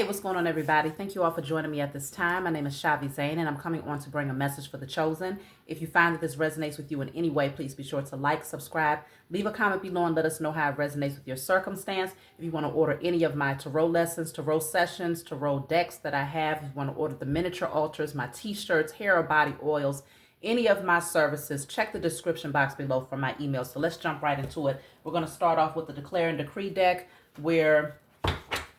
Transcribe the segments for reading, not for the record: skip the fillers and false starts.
Hey, what's going on, everybody? Thank you all for joining me at this time. My name is Shavi Zane, and I'm coming on to bring a message for the chosen. If you find that this resonates with you in any way, please be sure to like, subscribe, leave a comment below, and let us know how it resonates with your circumstance. If you want to order any of my tarot lessons, tarot sessions, tarot decks that I have, if you want to order the miniature altars, my t-shirts, hair or body oils, any of my services, check the description box below for my email. So let's jump right into it. We're going to start off with the Declare and Decree deck, where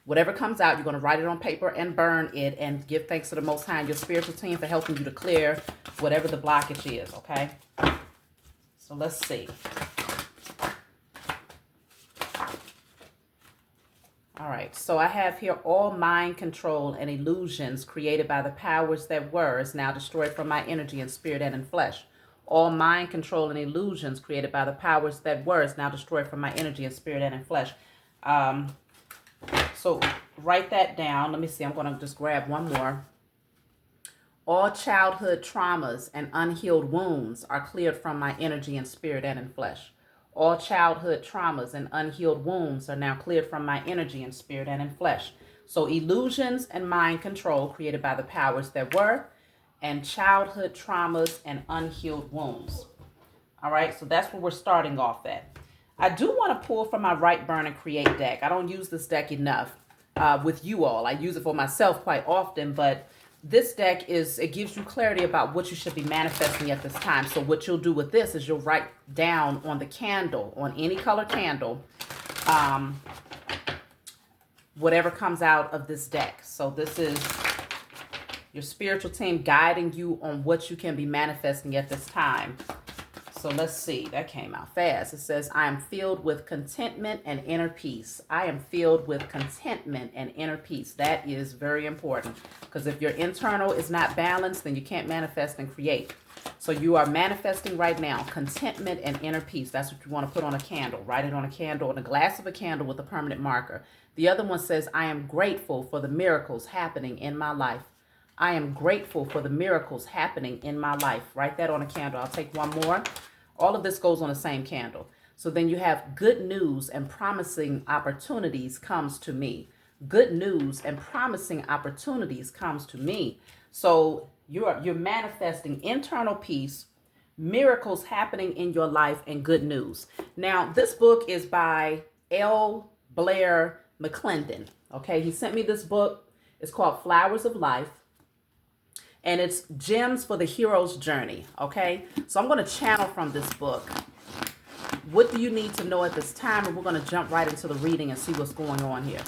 whatever comes out, you're going to write it on paper and burn it and give thanks to the Most High and your spiritual team for helping you to clear whatever the blockage is, okay? So let's see. All right, so I have here all mind control and illusions created by the powers that were is now destroyed from my energy and spirit and in flesh. All mind control and illusions created by the powers that were is now destroyed from my energy and spirit and in flesh. So write that down. Let me see. I'm going to just grab one more. All childhood traumas and unhealed wounds are cleared from my energy and spirit and in flesh. All childhood traumas and unhealed wounds are now cleared from my energy and spirit and in flesh. So illusions and mind control created by the powers that were, and childhood traumas and unhealed wounds. All right, so that's where we're starting off at. I do want to pull from my Write, Burn, and Create deck. I don't use this deck enough with you all. I use it for myself quite often, but this deck it gives you clarity about what you should be manifesting at this time. So what you'll do with this is you'll write down on the candle, on any color candle, whatever comes out of this deck. So this is your spiritual team guiding you on what you can be manifesting at this time. So let's see, that came out fast. It says, I am filled with contentment and inner peace. I am filled with contentment and inner peace. That is very important, because if your internal is not balanced, then you can't manifest and create. So you are manifesting right now, contentment and inner peace. That's what you want to put on a candle. Write it on a candle, on a glass of a candle with a permanent marker. The other one says, I am grateful for the miracles happening in my life. I am grateful for the miracles happening in my life. Write that on a candle. I'll take one more. All of this goes on the same candle. So then you have good news and promising opportunities comes to me. Good news and promising opportunities comes to me. So you're manifesting internal peace, miracles happening in your life, and good news. Now, this book is by L. Blair McClendon. Okay, he sent me this book. It's called Flowers of Life. And it's Gems for the Hero's Journey, okay? So I'm going to channel from this book. What do you need to know at this time? And we're going to jump right into the reading and see what's going on here.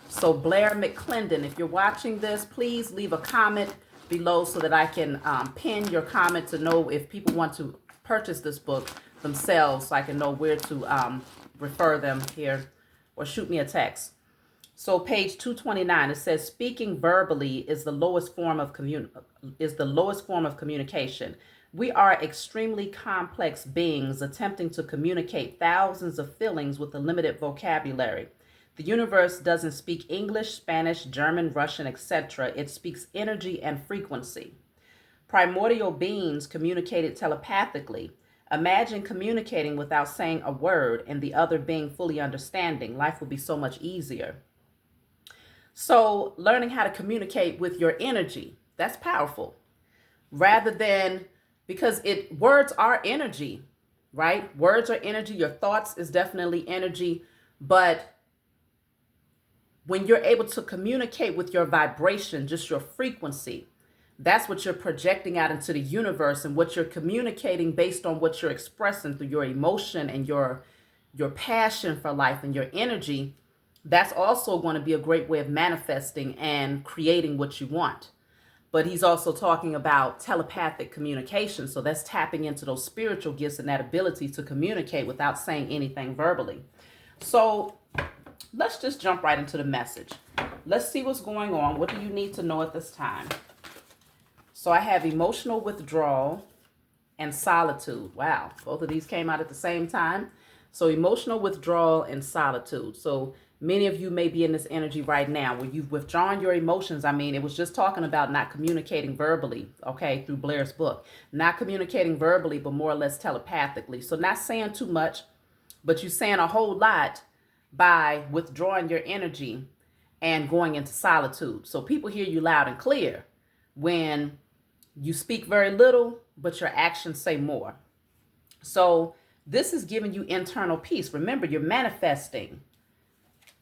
So Blair McClendon, if you're watching this, please leave a comment below so that I can pin your comment to know if people want to purchase this book themselves, so I can know where to refer them here, or shoot me a text. So page 229, it says, speaking verbally is the lowest form of communication. We are extremely complex beings attempting to communicate thousands of feelings with a limited vocabulary. The universe doesn't speak English, Spanish, German, Russian, etc. It speaks energy and frequency. Primordial beings communicated telepathically. Imagine communicating without saying a word and the other being fully understanding. Life would be so much easier. So learning how to communicate with your energy, that's powerful. Rather than, because words are energy, right? Words are energy. Your thoughts is definitely energy. But when you're able to communicate with your vibration, just your frequency, that's what you're projecting out into the universe, and what you're communicating based on what you're expressing through your emotion and your passion for life and your energy. That's also going to be a great way of manifesting and creating what you want. But he's also talking about telepathic communication. So that's tapping into those spiritual gifts and that ability to communicate without saying anything verbally. So let's just jump right into the message. Let's see what's going on. What do you need to know at this time? So I have emotional withdrawal and solitude. Wow, both of these came out at the same time. So emotional withdrawal and solitude. So many of you may be in this energy right now where you've withdrawn your emotions. I mean, it was just talking about not communicating verbally, okay, through Blair's book. Not communicating verbally, but more or less telepathically. So not saying too much, but you're saying a whole lot by withdrawing your energy and going into solitude. So people hear you loud and clear when you speak very little, but your actions say more. So this is giving you internal peace. Remember, you're manifesting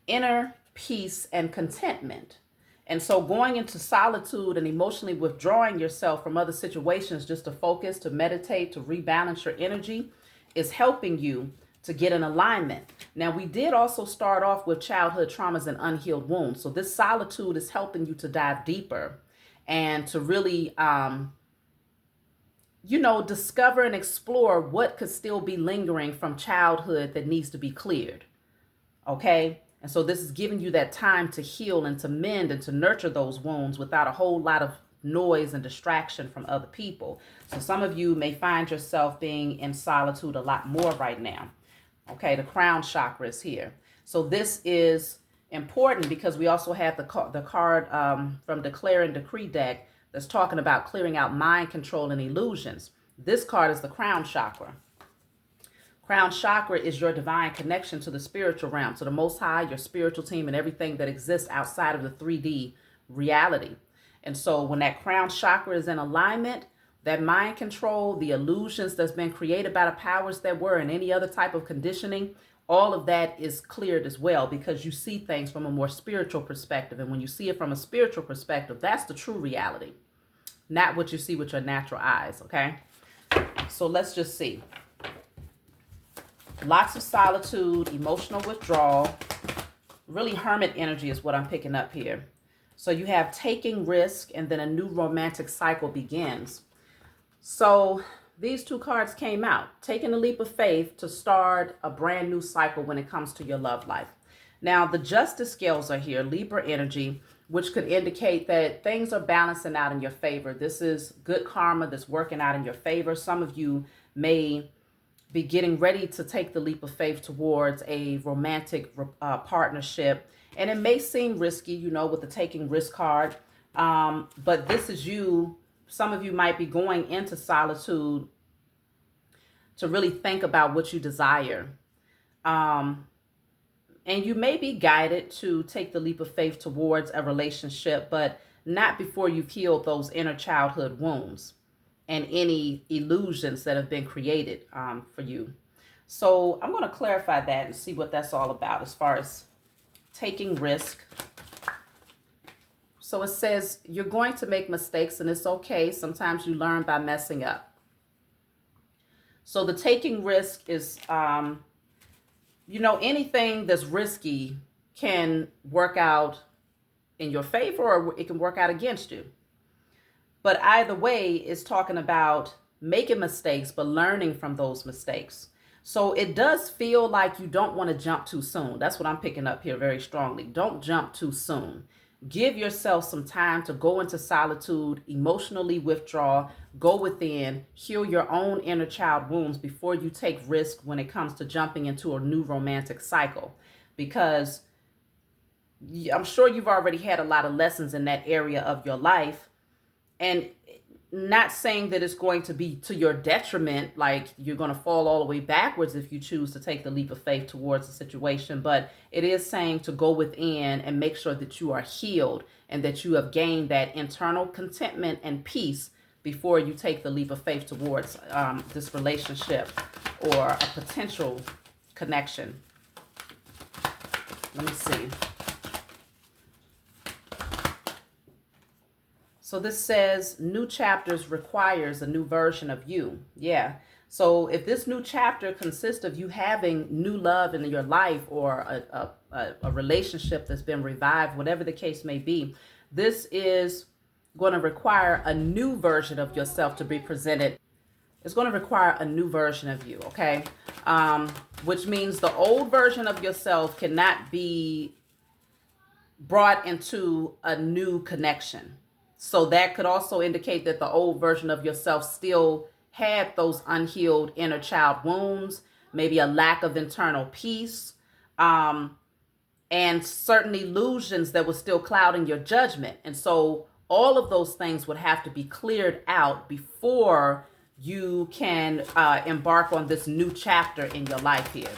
inner peace and contentment. And so going into solitude and emotionally withdrawing yourself from other situations just to focus, to meditate, to rebalance your energy is helping you to get in alignment. Now, we did also start off with childhood traumas and unhealed wounds. So this solitude is helping you to dive deeper and to really, discover and explore what could still be lingering from childhood that needs to be cleared. Okay? And so this is giving you that time to heal and to mend and to nurture those wounds without a whole lot of noise and distraction from other people. So some of you may find yourself being in solitude a lot more right now. Okay, the crown chakra is here. So this is important because we also have the card from Declare and Decree deck that's talking about clearing out mind control and illusions. This card is the crown chakra. Crown chakra is your divine connection to the spiritual realm, to the Most High, your spiritual team, and everything that exists outside of the 3D reality. And so when that crown chakra is in alignment, that mind control, the illusions that's been created by the powers that were, and any other type of conditioning, all of that is cleared as well because you see things from a more spiritual perspective. And when you see it from a spiritual perspective, that's the true reality, not what you see with your natural eyes, okay? So let's just see. Lots of solitude, emotional withdrawal, really hermit energy is what I'm picking up here. So you have taking risk and then a new romantic cycle begins. So these two cards came out, taking a leap of faith to start a brand new cycle when it comes to your love life. Now the justice scales are here, Libra energy, which could indicate that things are balancing out in your favor. This is good karma that's working out in your favor. Some of you may be getting ready to take the leap of faith towards a romantic partnership. And it may seem risky, with the taking risk card. But this is you. Some of you might be going into solitude to really think about what you desire. And you may be guided to take the leap of faith towards a relationship, but not before you've healed those inner childhood wounds and any illusions that have been created for you. So I'm going to clarify that and see what that's all about as far as taking risk. So it says you're going to make mistakes and it's okay. Sometimes you learn by messing up. So the taking risk is, anything that's risky can work out in your favor or it can work out against you. But either way, it's talking about making mistakes, but learning from those mistakes. So it does feel like you don't want to jump too soon. That's what I'm picking up here very strongly. Don't jump too soon. Give yourself some time to go into solitude, emotionally withdraw, go within, heal your own inner child wounds before you take risk when it comes to jumping into a new romantic cycle. Because I'm sure you've already had a lot of lessons in that area of your life. And not saying that it's going to be to your detriment, like you're going to fall all the way backwards if you choose to take the leap of faith towards the situation, but it is saying to go within and make sure that you are healed and that you have gained that internal contentment and peace before you take the leap of faith towards this relationship or a potential connection. Let me see. So this says new chapters requires a new version of you. Yeah. So if this new chapter consists of you having new love in your life or a relationship that's been revived, whatever the case may be, this is going to require a new version of yourself to be presented. It's going to require a new version of you. Okay. Which means the old version of yourself cannot be brought into a new connection. So that could also indicate that the old version of yourself still had those unhealed inner child wounds, maybe a lack of internal peace, and certain illusions that were still clouding your judgment. And so all of those things would have to be cleared out before you can embark on this new chapter in your life here.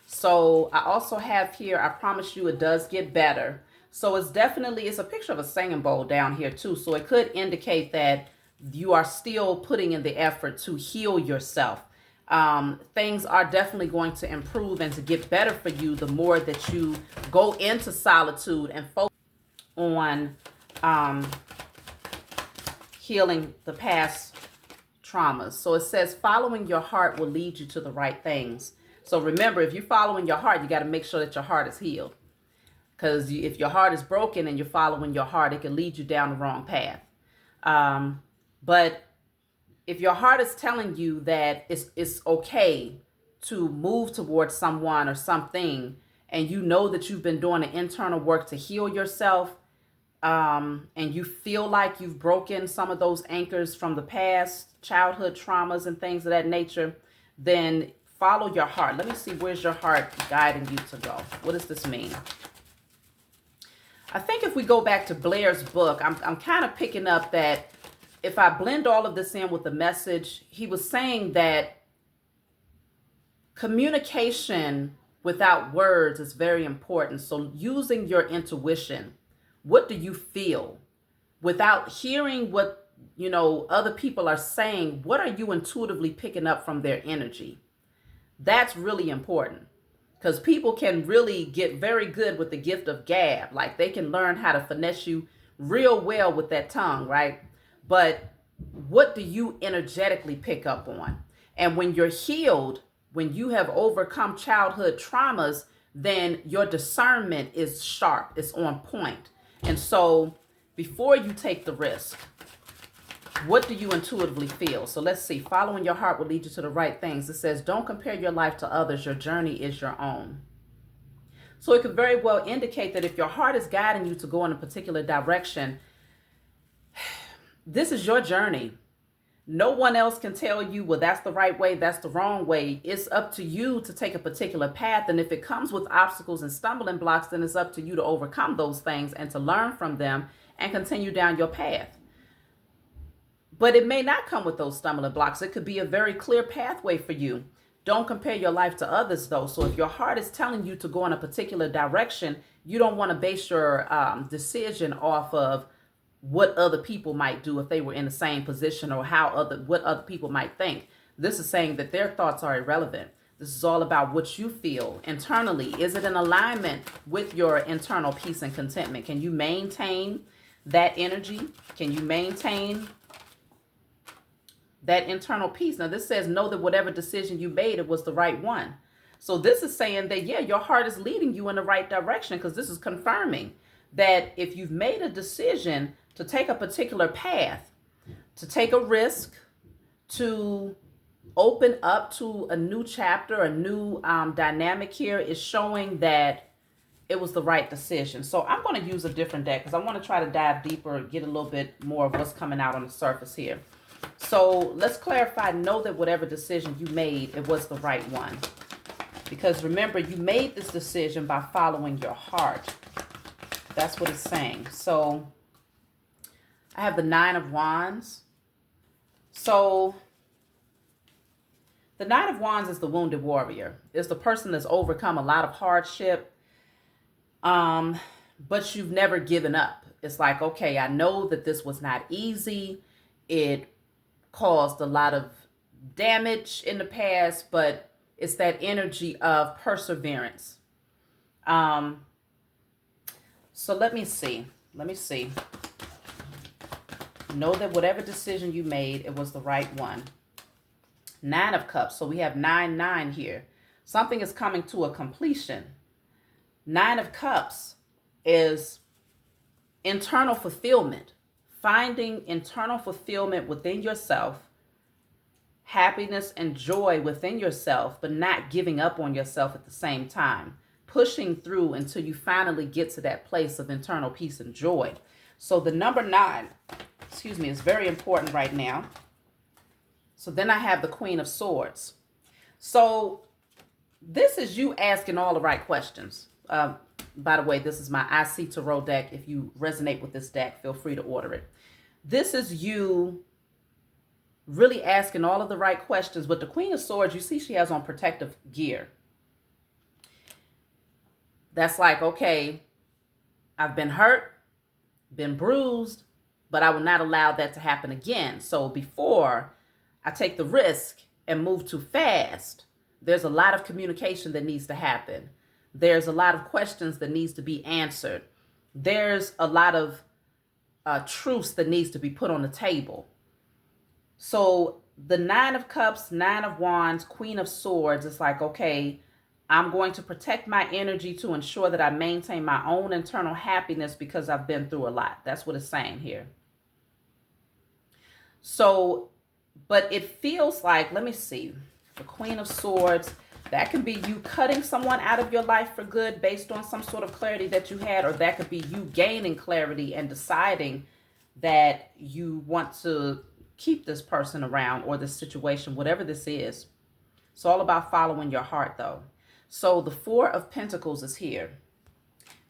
So I also have here, I promise you it does get better. So it's a picture of a singing bowl down here too. So it could indicate that you are still putting in the effort to heal yourself. Things are definitely going to improve and to get better for you the more that you go into solitude and focus on healing the past traumas. So it says following your heart will lead you to the right things. So remember, if you're following your heart, you got to make sure that your heart is healed. Because if your heart is broken and you're following your heart, it can lead you down the wrong path. But if your heart is telling you that it's okay to move towards someone or something, and you know that you've been doing the internal work to heal yourself, and you feel like you've broken some of those anchors from the past, childhood traumas and things of that nature, then follow your heart. Let me see, where's your heart guiding you to go? What does this mean? I think if we go back to Blair's book, I'm kind of picking up that if I blend all of this in with the message, he was saying that communication without words is very important. So using your intuition, what do you feel? Without hearing what, other people are saying, what are you intuitively picking up from their energy? That's really important, because people can really get very good with the gift of gab. Like they can learn how to finesse you real well with that tongue, right? But what do you energetically pick up on? And when you're healed, when you have overcome childhood traumas, then your discernment is sharp, it's on point. And so before you take the risk, what do you intuitively feel? So let's see. Following your heart will lead you to the right things. It says, don't compare your life to others. Your journey is your own. So it could very well indicate that if your heart is guiding you to go in a particular direction, this is your journey. No one else can tell you, well, that's the right way, that's the wrong way. It's up to you to take a particular path. And if it comes with obstacles and stumbling blocks, then it's up to you to overcome those things and to learn from them and continue down your path. But it may not come with those stumbling blocks. It could be a very clear pathway for you. Don't compare your life to others, though. So if your heart is telling you to go in a particular direction, you don't want to base your decision off of what other people might do if they were in the same position, or what other people might think. This is saying that their thoughts are irrelevant. This is all about what you feel internally. Is it in alignment with your internal peace and contentment? Can you maintain that energy? Can you maintain that internal peace? Now this says, know that whatever decision you made, it was the right one. So this is saying that, yeah, your heart is leading you in the right direction, because this is confirming that if you've made a decision to take a particular path, to take a risk, to open up to a new chapter, a new dynamic here, is showing that it was the right decision. So I'm going to use a different deck because I want to try to dive deeper, get a little bit more of what's coming out on the surface here. So let's clarify, know that whatever decision you made, it was the right one. Because remember, you made this decision by following your heart. That's what it's saying. So I have the Nine of Wands. So the Nine of Wands is the wounded warrior. It's the person that's overcome a lot of hardship, but you've never given up. It's like, okay, I know that this was not easy. It caused a lot of damage in the past, but it's that energy of perseverance. So let me see. Know that whatever decision you made, it was the right one. Nine of Cups. So we have 9-9 here. Something is coming to a completion. Nine of Cups is internal fulfillment. Finding internal fulfillment within yourself, happiness and joy within yourself, but not giving up on yourself at the same time. Pushing through until you finally get to that place of internal peace and joy. So the number 9, is very important right now. So then I have the Queen of Swords. So this is you asking all the right questions. By the way, this is my IC Tarot deck. If you resonate with this deck, feel free to order it. This is you really asking all of the right questions. But the Queen of Swords, you see she has on protective gear. That's like, okay, I've been hurt, been bruised, but I will not allow that to happen again. So before I take the risk and move too fast, there's a lot of communication that needs to happen. There's a lot of questions that needs to be answered. There's a lot of truths that needs to be put on the table. So the Nine of Cups, Nine of Wands, Queen of Swords, it's like, okay, I'm going to protect my energy to ensure that I maintain my own internal happiness because I've been through a lot. That's what it's saying here. So, but it feels like, let me see, the Queen of Swords, that can be you cutting someone out of your life for good based on some sort of clarity that you had, or that could be you gaining clarity and deciding that you want to keep this person around or this situation, whatever this is. It's all about following your heart, though. So the Four of Pentacles is here.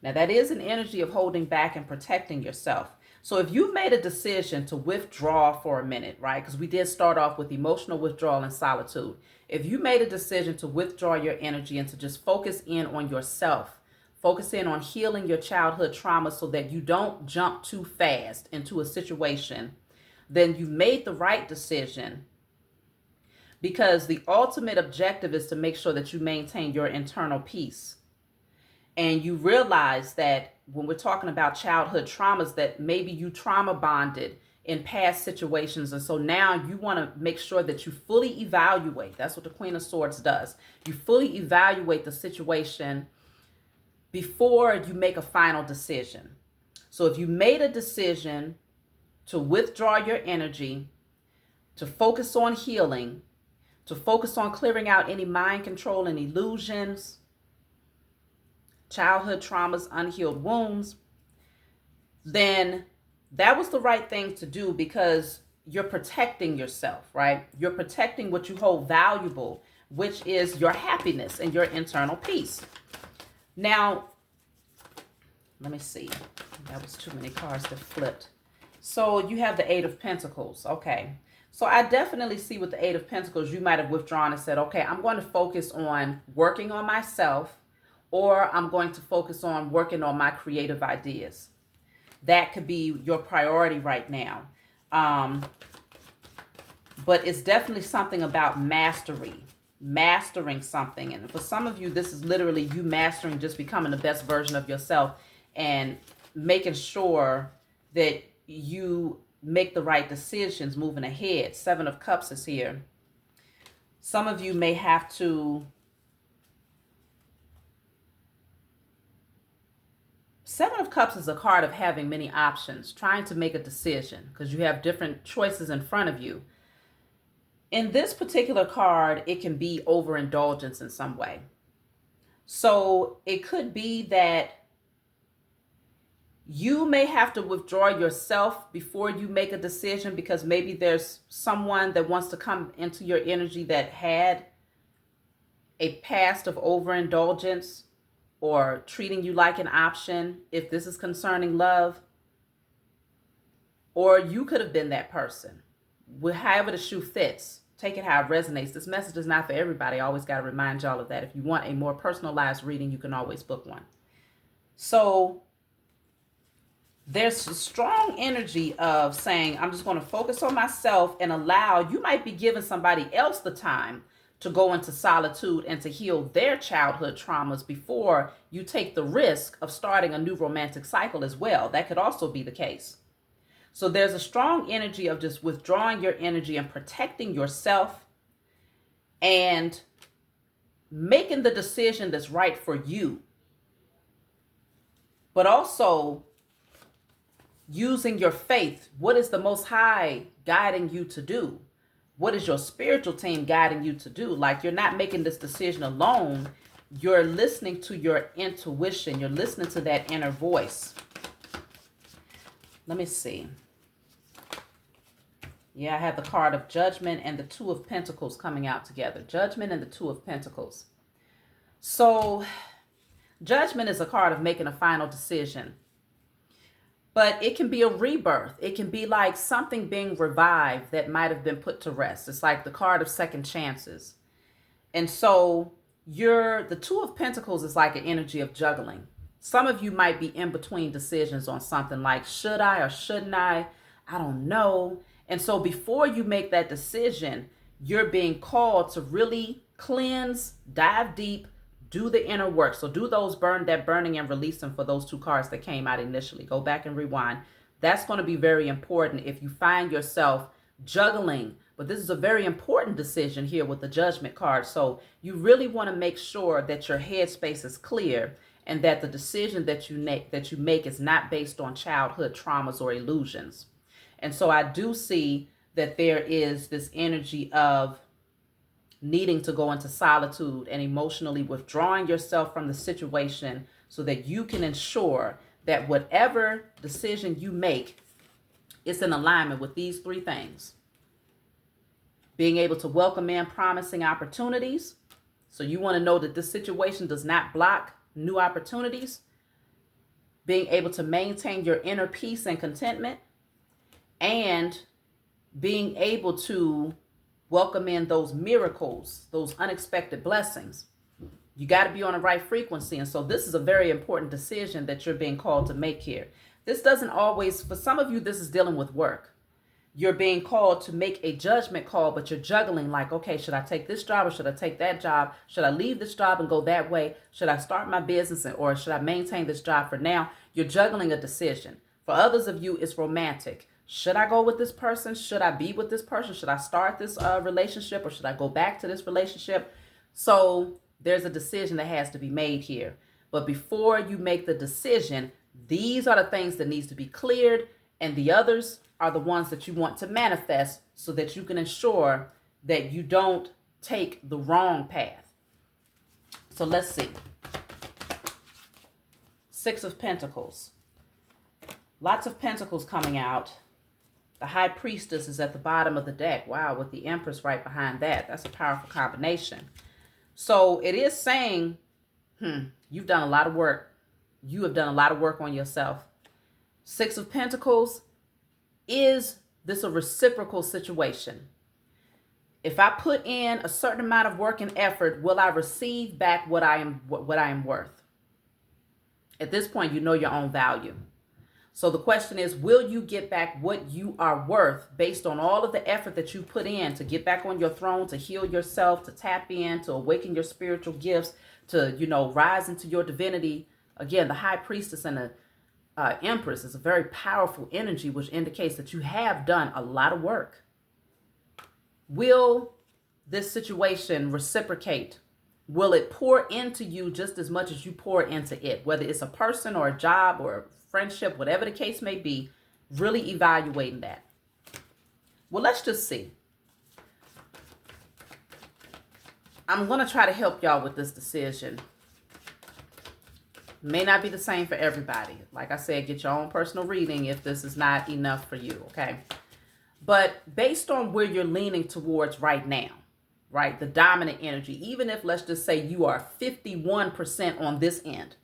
Now, that is an energy of holding back and protecting yourself. So if you've made a decision to withdraw for a minute, right? Because we did start off with emotional withdrawal and solitude. If you made a decision to withdraw your energy and to just focus in on yourself, focus in on healing your childhood trauma so that you don't jump too fast into a situation, then you made the right decision, because the ultimate objective is to make sure that you maintain your internal peace. And you realize that when we're talking about childhood traumas, that maybe you trauma bonded in past situations. And so now you want to make sure that you fully evaluate. That's what the Queen of Swords does. You fully evaluate the situation before you make a final decision. So if you made a decision to withdraw your energy, to focus on healing, to focus on clearing out any mind control and illusions, childhood traumas, unhealed wounds, then that was the right thing to do, because you're protecting yourself, right? You're protecting what you hold valuable, which is your happiness and your internal peace. Now, let me see. That was too many cards that flipped. So you have the Eight of Pentacles. Okay. So I definitely see with the Eight of Pentacles, you might have withdrawn and said, okay, I'm going to focus on working on myself, or I'm going to focus on working on my creative ideas. That could be your priority right now. But it's definitely something about mastering something. And for some of you, this is literally you mastering just becoming the best version of yourself and making sure that you make the right decisions moving ahead. Seven of Cups is here. Some of you may have to... Seven of Cups is a card of having many options, trying to make a decision because you have different choices in front of you. In this particular card, it can be overindulgence in some way. So it could be that you may have to withdraw yourself before you make a decision, because maybe there's someone that wants to come into your energy that had a past of overindulgence or treating you like an option, if this is concerning love. Or you could have been that person. However the shoe fits, take it how it resonates. This message is not for everybody. I always got to remind y'all of that. If you want a more personalized reading, you can always book one. So there's a strong energy of saying, I'm just going to focus on myself and allow, you might be giving somebody else the time to go into solitude and to heal their childhood traumas before you take the risk of starting a new romantic cycle as well. That could also be the case. So there's a strong energy of just withdrawing your energy and protecting yourself and making the decision that's right for you. But also using your faith. What is the Most High guiding you to do? What is your spiritual team guiding you to do? Like, you're not making this decision alone. You're listening to your intuition. You're listening to that inner voice. Let me see. Yeah, I have the card of Judgment and the Two of Pentacles coming out together. Judgment and the Two of Pentacles. So Judgment is a card of making a final decision. But it can be a rebirth. It can be like something being revived that might have been put to rest. It's like the card of second chances. And so the Two of Pentacles is like an energy of juggling. Some of you might be in between decisions on something like, should I or shouldn't I? I don't know. And so before you make that decision, you're being called to really cleanse, dive deep, do the inner work. So do those burning and releasing for those two cards that came out initially. Go back and rewind. That's going to be very important if you find yourself juggling. But this is a very important decision here with the Judgment card. So you really want to make sure that your headspace is clear and that the decision that you make is not based on childhood traumas or illusions. And so I do see that there is this energy of needing to go into solitude and emotionally withdrawing yourself from the situation so that you can ensure that whatever decision you make is in alignment with these three things. Being able to welcome in promising opportunities. So you want to know that this situation does not block new opportunities. Being able to maintain your inner peace and contentment. And being able to welcome in those miracles, those unexpected blessings. You got to be on the right frequency. And so this is a very important decision that you're being called to make here. This doesn't always, for some of you, this is dealing with work. You're being called to make a judgment call, but you're juggling like, okay, should I take this job or should I take that job? Should I leave this job and go that way? Should I start my business or should I maintain this job for now? You're juggling a decision. For others of you, it's romantic. Should I go with this person? Should I be with this person? Should I start this relationship or should I go back to this relationship? So there's a decision that has to be made here. But before you make the decision, these are the things that needs to be cleared, and the others are the ones that you want to manifest so that you can ensure that you don't take the wrong path. So let's see. Six of Pentacles. Lots of Pentacles coming out. The High Priestess is at the bottom of the deck. Wow, with the Empress right behind that. That's a powerful combination. So it is saying, you've done a lot of work. You have done a lot of work on yourself. Six of Pentacles, is this a reciprocal situation? If I put in a certain amount of work and effort, will I receive back what I am worth? At this point, you know your own value. So the question is, will you get back what you are worth based on all of the effort that you put in to get back on your throne, to heal yourself, to tap in, to awaken your spiritual gifts, to, rise into your divinity? Again, the High Priestess and the Empress is a very powerful energy, which indicates that you have done a lot of work. Will this situation reciprocate? Will it pour into you just as much as you pour into it? Whether it's a person or a job or a friendship, whatever the case may be, really evaluating that. Well, let's just see. I'm going to try to help y'all with this decision. May not be the same for everybody. Like I said, get your own personal reading if this is not enough for you, okay? But based on where you're leaning towards right now, right, the dominant energy, even if, let's just say, you are 51% on this end,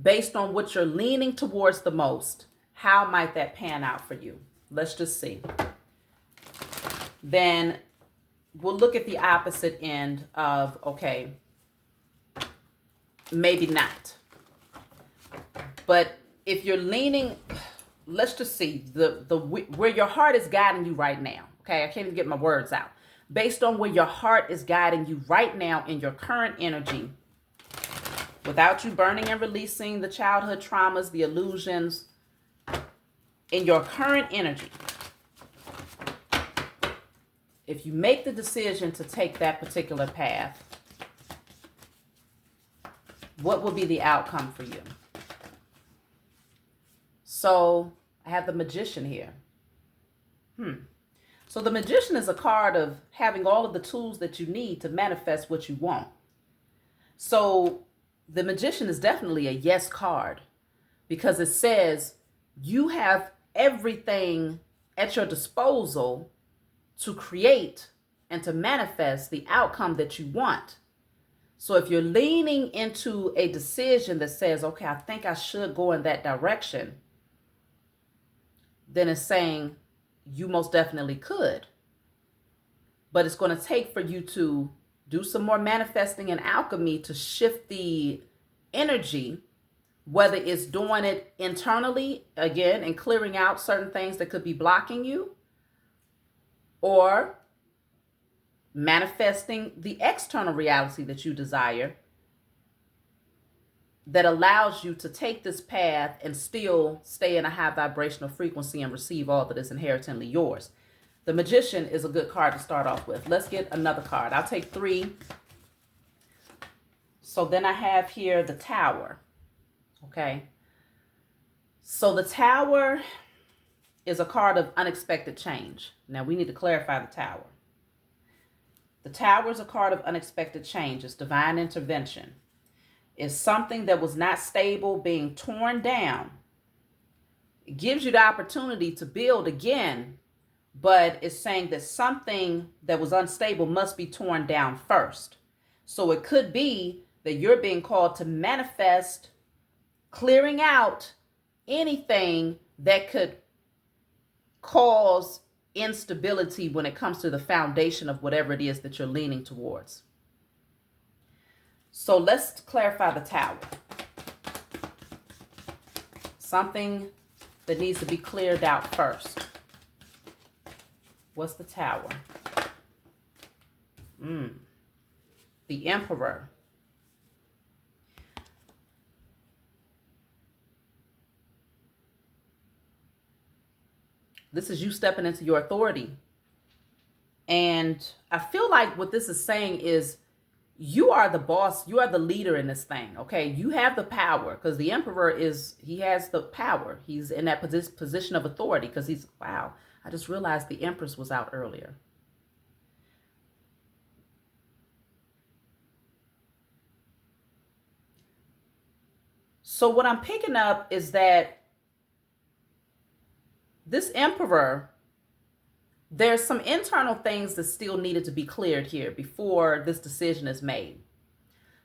based on what you're leaning towards the most, how might that pan out for you? Let's just see. Then we'll look at the opposite end of, okay, maybe not. But if you're leaning, let's just see where your heart is guiding you right now. Okay, I can't even get my words out. Based on where your heart is guiding you right now in your current energy, without you burning and releasing the childhood traumas, the illusions, in your current energy, if you make the decision to take that particular path, what will be the outcome for you? So I have the Magician here. So the Magician is a card of having all of the tools that you need to manifest what you want. So the Magician is definitely a yes card because it says you have everything at your disposal to create and to manifest the outcome that you want. So if you're leaning into a decision that says, okay, I think I should go in that direction, then it's saying you most definitely could. But it's going to take for you to do some more manifesting and alchemy to shift the energy whether it's doing it internally, again, and clearing out certain things that could be blocking you, or manifesting the external reality that you desire that allows you to take this path and still stay in a high vibrational frequency and receive all that is inherently yours. The Magician is a good card to start off with. Let's get another card. I'll take 3. So then I have here the Tower. Okay. So the Tower is a card of unexpected change. Now we need to clarify the Tower. The Tower is a card of unexpected change. It's divine intervention. It's something that was not stable being torn down. It gives you the opportunity to build again, but it's saying that something that was unstable must be torn down first. So it could be that you're being called to manifest clearing out anything that could cause instability when it comes to the foundation of whatever it is that you're leaning towards. So let's clarify the Tower. Something that needs to be cleared out first. What's the Tower? The Emperor. This is you stepping into your authority. And I feel like what this is saying is you are the boss. You are the leader in this thing. Okay. You have the power because the Emperor he has the power. He's in that position of authority because wow. I just realized the Empress was out earlier. So what I'm picking up is that this Emperor, there's some internal things that still needed to be cleared here before this decision is made.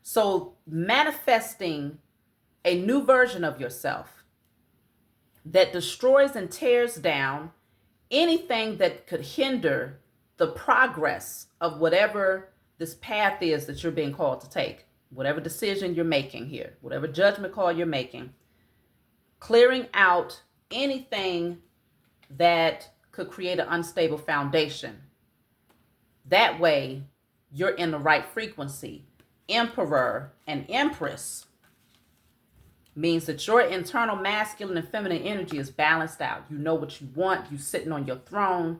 So manifesting a new version of yourself that destroys and tears down anything that could hinder the progress of whatever this path is that you're being called to take, whatever decision you're making here, whatever judgment call you're making, clearing out anything that could create an unstable foundation. That way, you're in the right frequency. Emperor and Empress means that your internal masculine and feminine energy is balanced out. You know what you want. You're sitting on your throne.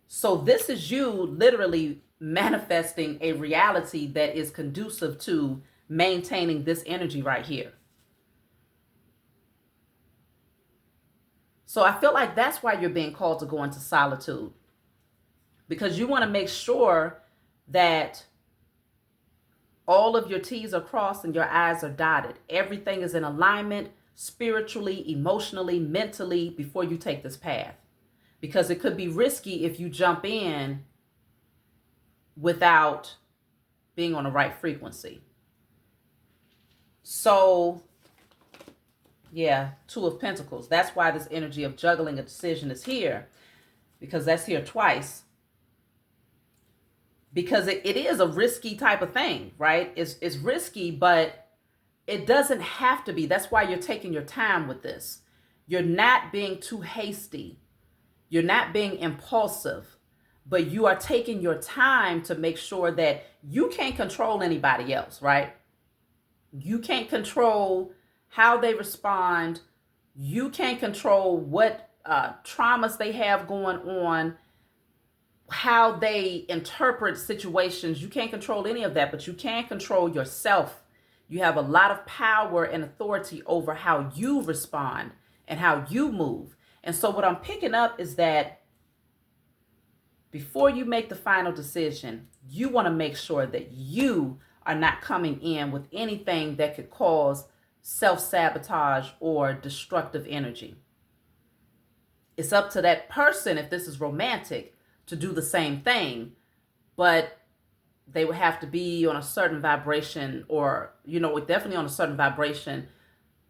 So this is you literally manifesting a reality that is conducive to maintaining this energy right here. So I feel like that's why you're being called to go into solitude, because you want to make sure that all of your T's are crossed and your I's are dotted. Everything is in alignment spiritually, emotionally, mentally before you take this path, because it could be risky if you jump in without being on the right frequency. So yeah, 2 of Pentacles. That's why this energy of juggling a decision is here, because that's here twice. Because it is a risky type of thing, right? It's risky, but it doesn't have to be. That's why you're taking your time with this. You're not being too hasty. You're not being impulsive, but you are taking your time to make sure that you can't control anybody else, right? You can't control how they respond. You can't control what traumas they have going on, how they interpret situations. You can't control any of that, but you can control yourself. You have a lot of power and authority over how you respond and how you move. And so what I'm picking up is that before you make the final decision, you want to make sure that you are not coming in with anything that could cause self-sabotage or destructive energy. It's up to that person, if this is romantic, to do the same thing, but they would have to be on a certain vibration, or, definitely on a certain vibration,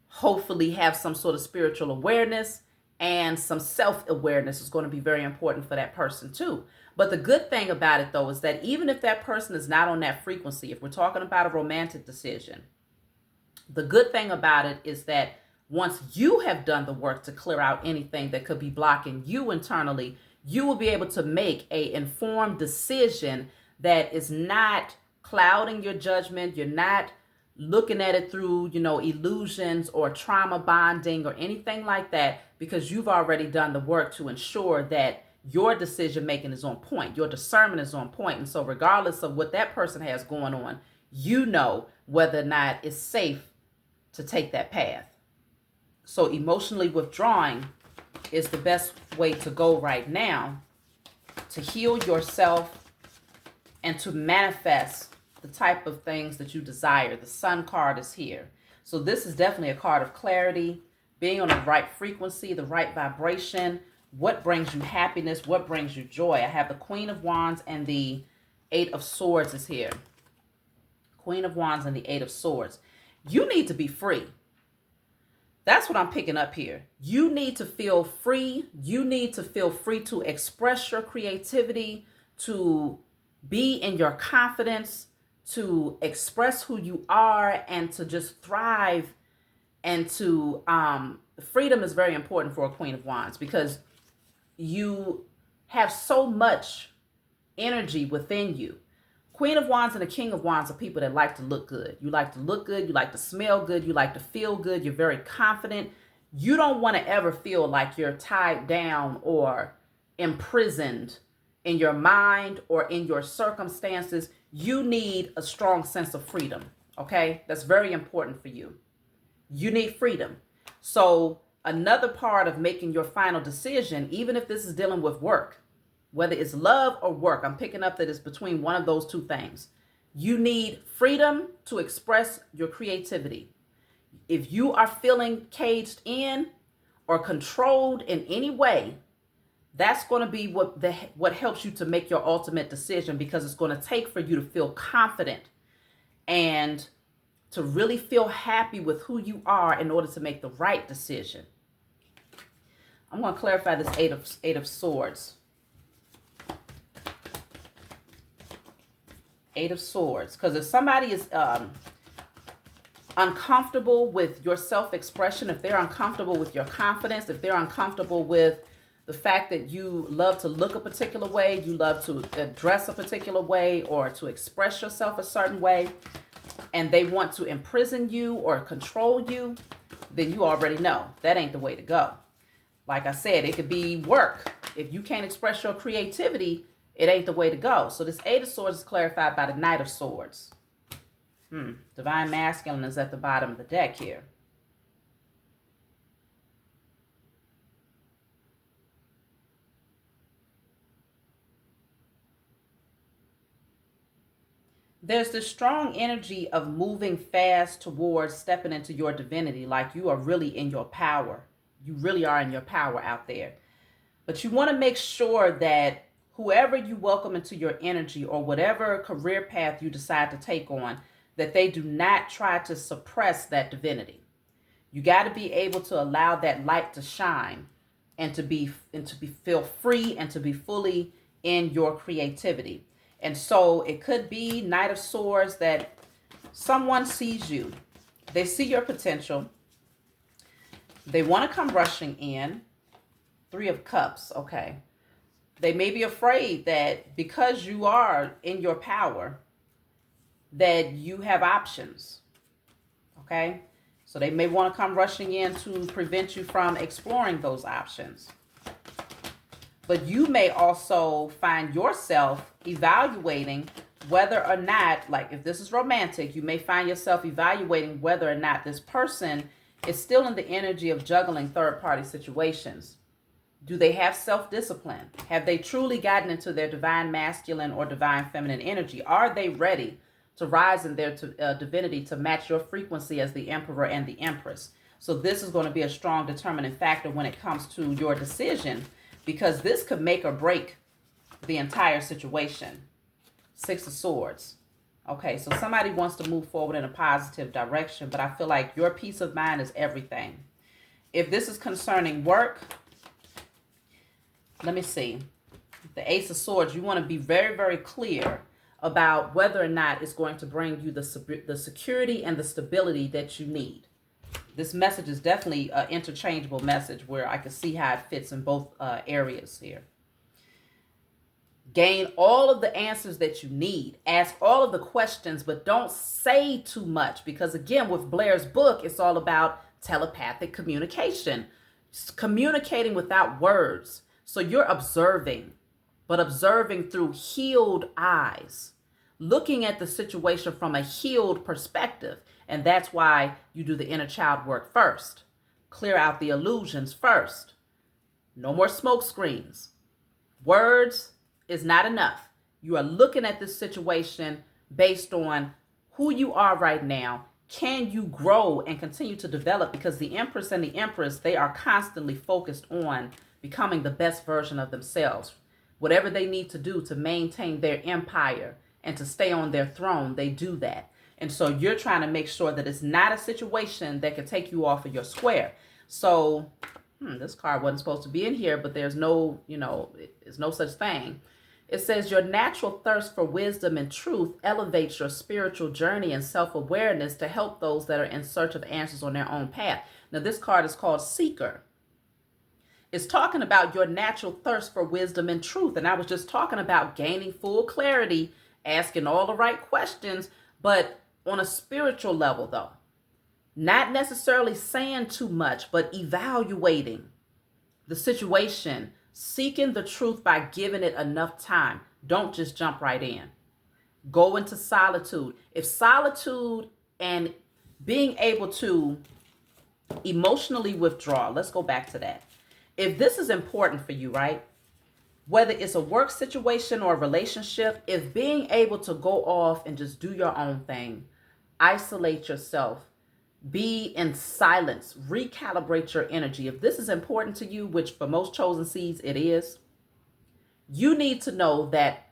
hopefully have some sort of spiritual awareness, and some self-awareness is going to be very important for that person too. But the good thing about it, though, is that even if that person is not on that frequency, if we're talking about a romantic decision, The good thing about it is that once you have done the work to clear out anything that could be blocking you internally, you will be able to make a informed decision that is not clouding your judgment. You're not looking at it through, illusions or trauma bonding or anything like that, because you've already done the work to ensure that your decision making is on point. Your discernment is on point. And so regardless of what that person has going on, you know whether or not it's safe to take that path. So emotionally withdrawing is the best way to go right now to heal yourself and to manifest the type of things that you desire. The Sun card is here. So this is definitely a card of clarity, being on the right frequency, the right vibration, what brings you happiness, what brings you joy. I have the Queen of Wands and the Eight of Swords is here. Queen of Wands and the Eight of Swords. You need to be free. That's what I'm picking up here. You need to feel free. You need to feel free to express your creativity, to be in your confidence, to express who you are, and to just thrive. And to freedom is very important for a Queen of Wands, because you have so much energy within you. Queen of Wands and the King of Wands are people that like to look good. You like to look good. You like to smell good. You like to feel good. You're very confident. You don't want to ever feel like you're tied down or imprisoned in your mind or in your circumstances. You need a strong sense of freedom. Okay? That's very important for you. You need freedom. So another part of making your final decision, even if this is dealing with work, whether it's love or work, I'm picking up that it's between one of those two things. You need freedom to express your creativity. If you are feeling caged in or controlled in any way, that's going to be what helps you to make your ultimate decision, because it's going to take for you to feel confident and to really feel happy with who you are in order to make the right decision. I'm going to clarify this Eight of Swords. Eight of Swords, because if somebody is uncomfortable with your self-expression, if they're uncomfortable with your confidence, if they're uncomfortable with the fact that you love to look a particular way, you love to dress a particular way, or to express yourself a certain way, and they want to imprison you or control you, then you already know that ain't the way to go. Like I said, it could be work. If you can't express your creativity, it ain't the way to go. So this Eight of Swords is clarified by the Knight of Swords. Divine Masculine is at the bottom of the deck here. There's this strong energy of moving fast towards stepping into your divinity, like you are really in your power. You really are in your power out there. But you want to make sure that whoever you welcome into your energy, or whatever career path you decide to take on, that they do not try to suppress that divinity. You got to be able to allow that light to shine and to feel free and to be fully in your creativity. And so it could be Knight of Swords, that someone sees you. They see your potential. They want to come rushing in. Three of Cups. Okay. They may be afraid that because you are in your power, that you have options. Okay? So they may want to come rushing in to prevent you from exploring those options. But you may also find yourself evaluating whether or not, like if this is romantic, you may find yourself evaluating whether or not this person is still in the energy of juggling third-party situations. Do they have self-discipline? Have they truly gotten into their divine masculine or divine feminine energy? Are they ready to rise in their divinity to match your frequency as the Emperor and the Empress? So this is going to be a strong determining factor when it comes to your decision, because this could make or break the entire situation. Six of Swords. Okay, so somebody wants to move forward in a positive direction, but I feel like your peace of mind is everything. If this is concerning work, let me see. The Ace of Swords, you want to be very, very clear about whether or not it's going to bring you the security and the stability that you need. This message is definitely an interchangeable message where I can see how it fits in both areas here. Gain all of the answers that you need. Ask all of the questions, but don't say too much, because again, with Blair's book, it's all about telepathic communication, communicating without words. So you're observing, but observing through healed eyes, looking at the situation from a healed perspective. And that's why you do the inner child work first. Clear out the illusions first. No more smoke screens. Words is not enough. You are looking at this situation based on who you are right now. Can you grow and continue to develop? Because the Empress and the Empress, they are constantly focused on becoming the best version of themselves. Whatever they need to do to maintain their empire and to stay on their throne, they do that. And so you're trying to make sure that it's not a situation that could take you off of your square. So this card wasn't supposed to be in here, but there's no, there's no such thing. It says your natural thirst for wisdom and truth elevates your spiritual journey and self-awareness to help those that are in search of answers on their own path. Now, this card is called Seeker. It's talking about your natural thirst for wisdom and truth. And I was just talking about gaining full clarity, asking all the right questions, but on a spiritual level, though. Not necessarily saying too much, but evaluating the situation, seeking the truth by giving it enough time. Don't just jump right in. Go into solitude. If solitude and being able to emotionally withdraw, let's go back to that. If this is important for you, right? Whether it's a work situation or a relationship, if being able to go off and just do your own thing, isolate yourself, be in silence, recalibrate your energy. If this is important to you, which for most chosen seeds it is, you need to know that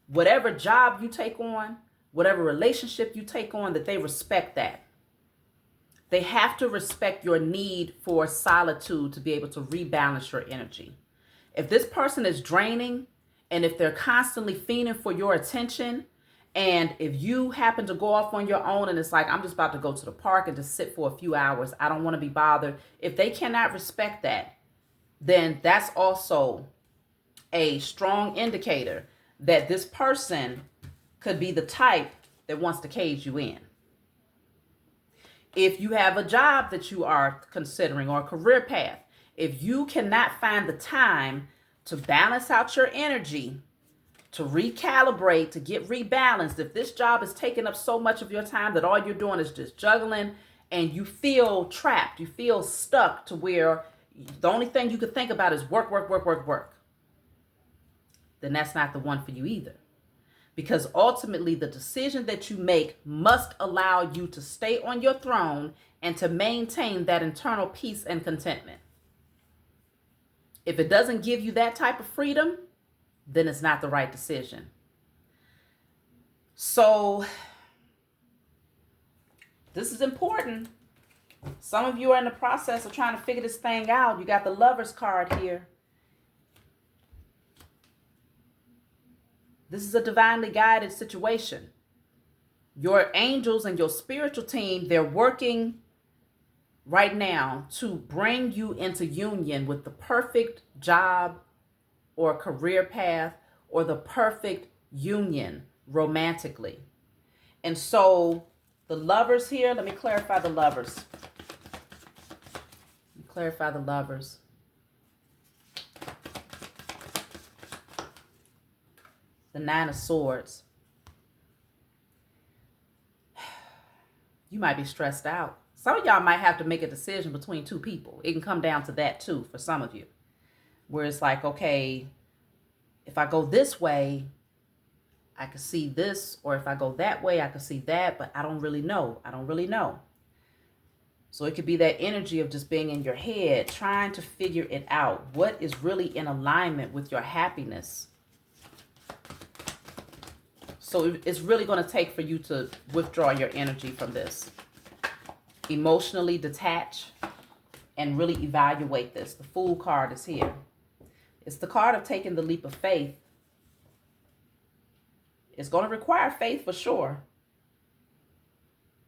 whatever job you take on, whatever relationship you take on, that they respect that. They have to respect your need for solitude to be able to rebalance your energy. If this person is draining, and if they're constantly fiending for your attention, and if you happen to go off on your own and it's like, I'm just about to go to the park and just sit for a few hours, I don't want to be bothered. If they cannot respect that, then that's also a strong indicator that this person could be the type that wants to cage you in. If you have a job that you are considering or a career path, if you cannot find the time to balance out your energy, to recalibrate, to get rebalanced, if this job is taking up so much of your time that all you're doing is just juggling and you feel trapped, you feel stuck to where the only thing you could think about is work, then that's not the one for you either. Because ultimately the decision that you make must allow you to stay on your throne and to maintain that internal peace and contentment. If it doesn't give you that type of freedom, then it's not the right decision. So this is important. Some of you are in the process of trying to figure this thing out. You got the Lovers card here. This is a divinely guided situation. Your angels and your spiritual team, they're working right now to bring you into union with the perfect job or career path or the perfect union romantically. And so the Lovers here, let me clarify the Lovers. Clarify the Lovers. The Nine of Swords. You might be stressed out. Some of y'all might have to make a decision between two people. It can come down to that too for some of you. Where it's like, okay, if I go this way, I can see this. Or if I go that way, I can see that. But I don't really know. So it could be that energy of just being in your head, trying to figure it out. What is really in alignment with your happiness? So it's really going to take for you to withdraw your energy from this. Emotionally detach and really evaluate this. The Fool card is here. It's the card of taking the leap of faith. It's going to require faith for sure.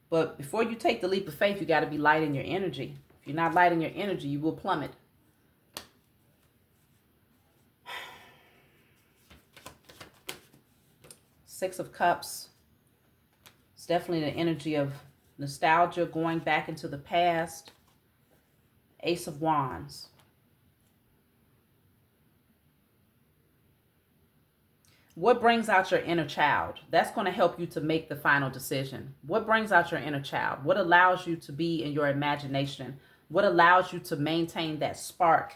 But before you take the leap of faith, you got to be light in your energy. If you're not light in your energy, you will plummet. Six of Cups. It's definitely the energy of nostalgia, going back into the past. Ace of Wands. What brings out your inner child? That's going to help you to make the final decision. What brings out your inner child? What allows you to be in your imagination? What allows you to maintain that spark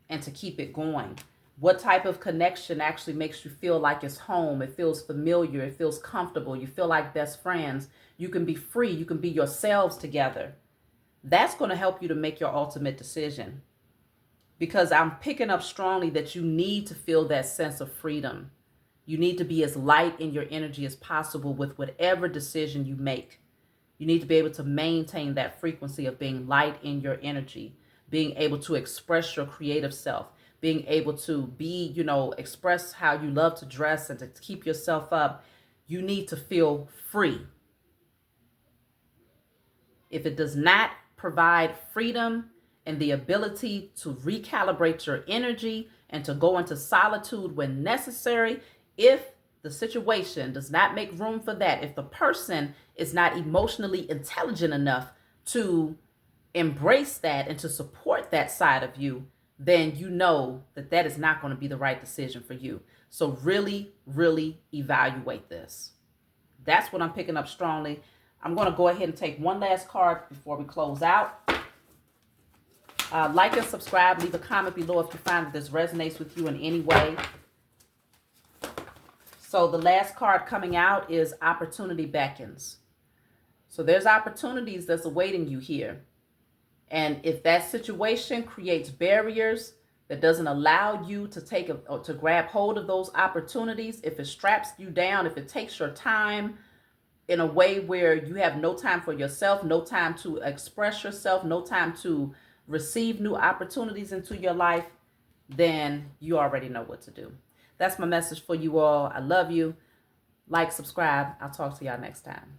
and to keep it going? What type of connection actually makes you feel like it's home? It feels familiar. It feels comfortable. You feel like best friends. You can be free. You can be yourselves together. That's going to help you to make your ultimate decision. Because I'm picking up strongly that you need to feel that sense of freedom. You need to be as light in your energy as possible with whatever decision you make. You need to be able to maintain that frequency of being light in your energy, being able to express your creative self, being able to be, express how you love to dress and to keep yourself up. You need to feel free. If it does not provide freedom and the ability to recalibrate your energy and to go into solitude when necessary, if the situation does not make room for that, if the person is not emotionally intelligent enough to embrace that and to support that side of you, then you know that that is not going to be the right decision for you. So really, really evaluate this. That's what I'm picking up strongly. I'm going to go ahead and take one last card before we close out. Like and subscribe. Leave a comment below if you find that this resonates with you in any way. So the last card coming out is Opportunity Beckons. So there's opportunities that's awaiting you here. And if that situation creates barriers that doesn't allow you to to grab hold of those opportunities, if it straps you down, if it takes your time in a way where you have no time for yourself, no time to express yourself, no time to receive new opportunities into your life, then you already know what to do. That's my message for you all. I love you. Like, subscribe. I'll talk to y'all next time.